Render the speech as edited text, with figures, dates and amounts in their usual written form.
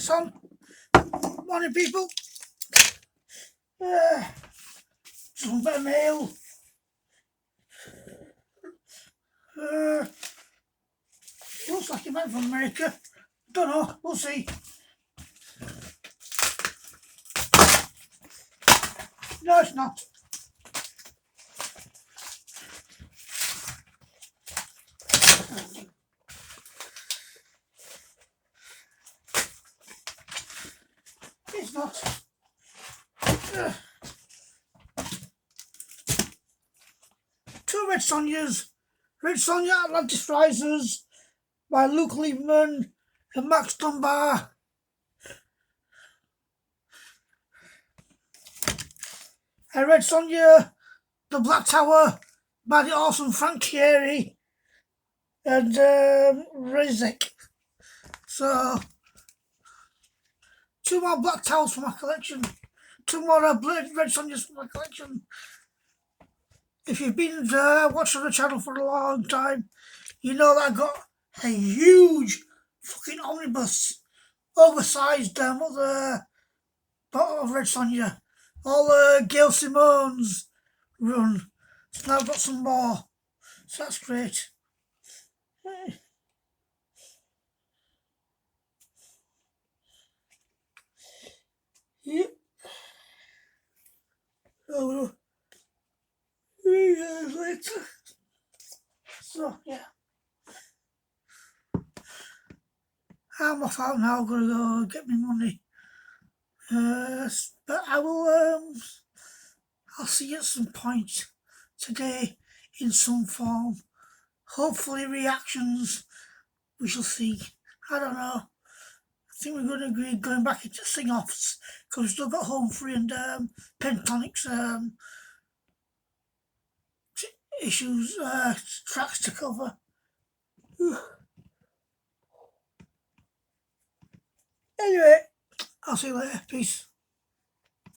this on. Morning, people. Some bit of mail. Looks like it might be from America. Don't know. We'll see. No, it's not. It's not. Two Red Sonjas. Red Sonja Atlantis Risers by Luke Lieberman and Max Dunbar. And Red Sonja The Black Tower by the awesome Frank Thierry and Rezek. So, two more Black Towers for my collection. Two more Red Sonjas for my collection. If you've been watching the channel for a long time, you know that I got a huge fucking omnibus, oversized other bottle of Red Sonja. All Gail Simone's run. So now I've got some more. So that's great. Yep. Oh, 3 years later. So, yeah. I'm off out now. I'm going to go get my money. But I will, I'll see you at some point today in some form. Hopefully reactions. We shall see. I don't know. I think we're going to agree going back into sing-offs because we've still got Home Free and Pentatonix issues, tracks to cover. Anyway, I'll see you later. Peace.